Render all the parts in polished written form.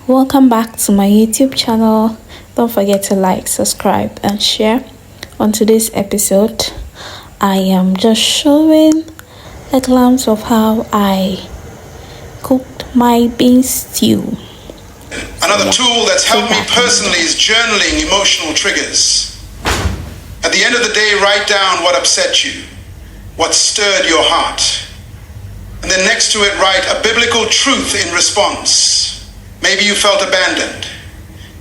Welcome back to my YouTube channel. Don't forget to like, subscribe and share. On today's episode, I am just showing a glimpse of how I cooked my bean stew. Another tool that's helped me personally is journaling emotional triggers. At the end of the day, write down what upset you, what stirred your heart. And then next to it, write a biblical truth in response. Maybe you felt abandoned.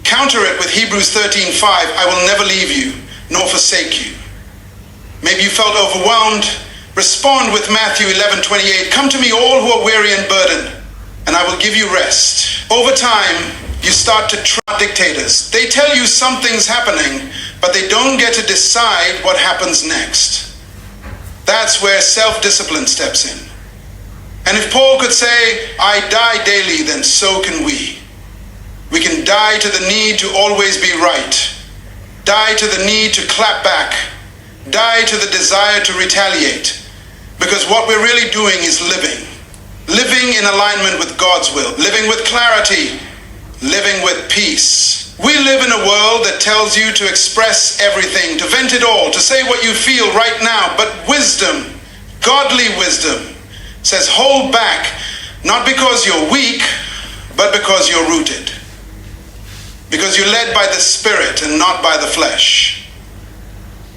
Counter it with Hebrews 13:5, I will never leave you nor forsake you. Maybe you felt overwhelmed. Respond with Matthew 11:28, come to me all who are weary and burdened, and I will give you rest. Over time, you start to trust dictators. They tell you something's happening, but they don't get to decide what happens next. That's where self-discipline steps in. And if Paul could say, I die daily, then so can we. We can die to the need to always be right, die to the need to clap back, die to the desire to retaliate, because what we're really doing is living in alignment with God's will, living with clarity, living with peace. We live in a world that tells you to express everything, to vent it all, to say what you feel right now, but wisdom, godly wisdom, says hold back, not because you're weak, but because you're rooted. Because you're led by the Spirit and not by the flesh.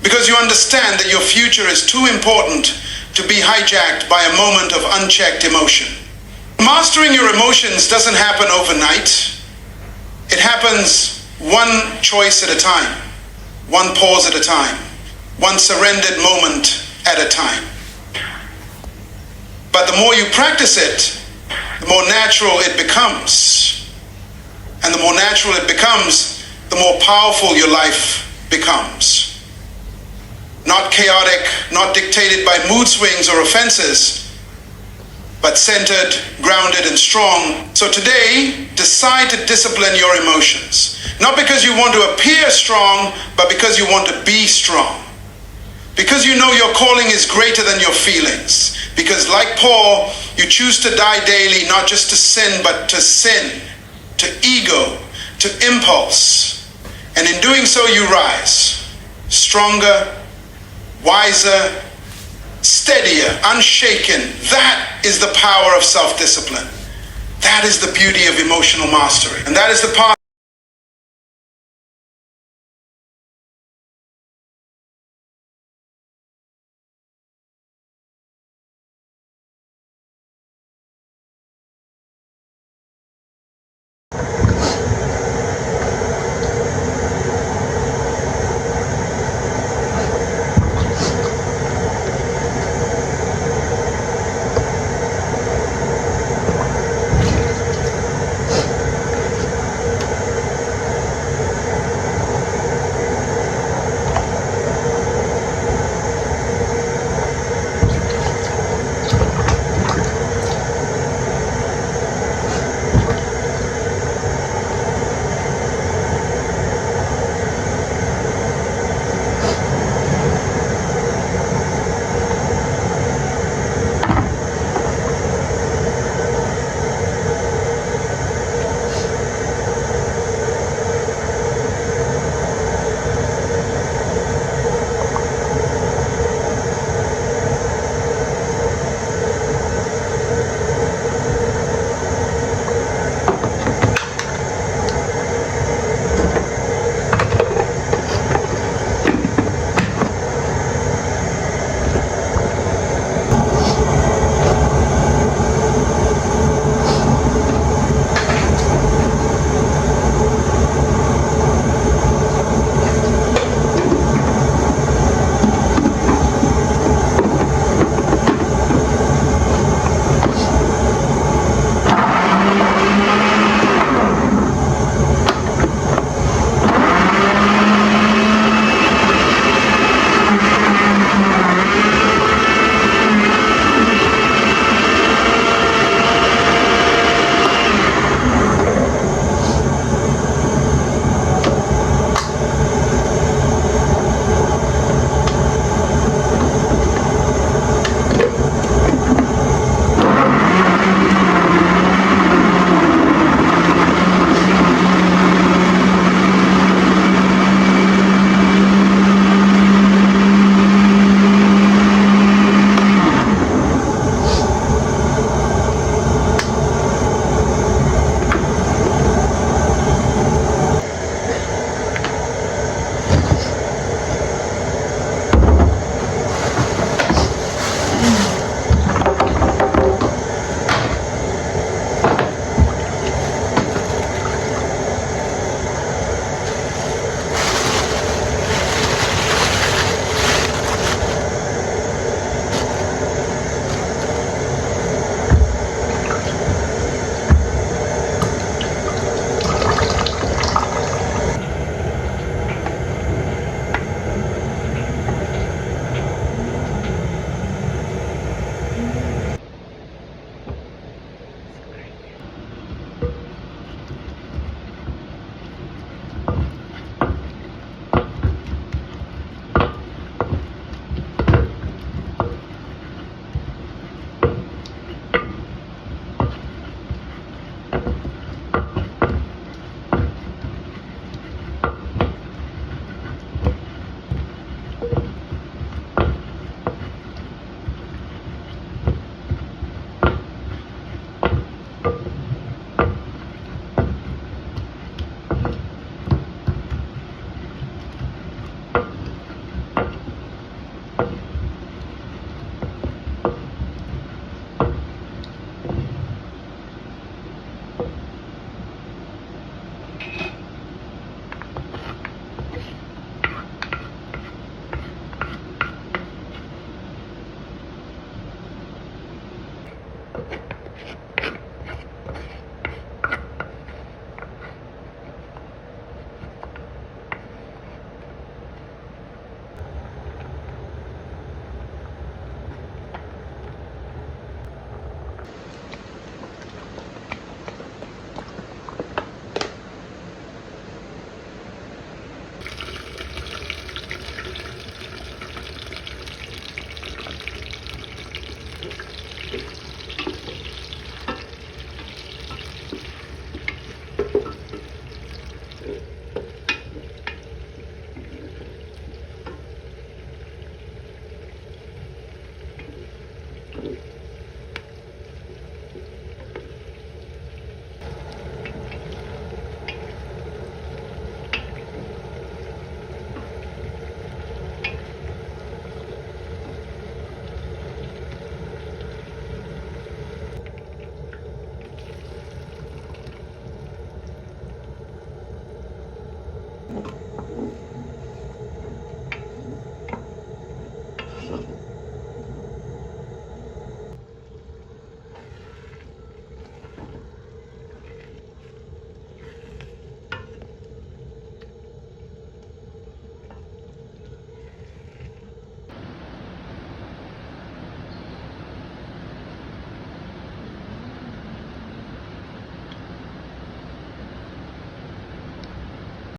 Because you understand that your future is too important to be hijacked by a moment of unchecked emotion. Mastering your emotions doesn't happen overnight. It happens one choice at a time, one pause at a time, one surrendered moment at a time. But the more you practice it, the more natural it becomes. And the more natural it becomes, the more powerful your life becomes. Not chaotic, not dictated by mood swings or offenses, but centered, grounded, and strong. So today, decide to discipline your emotions. Not because you want to appear strong, but because you want to be strong. Because you know your calling is greater than your feelings. Because like Paul, you choose to die daily, not just to sin, but to sin, to ego, to impulse. And in doing so, you rise, stronger, wiser, steadier, unshaken. That is the power of self-discipline. That is the beauty of emotional mastery. And that is the part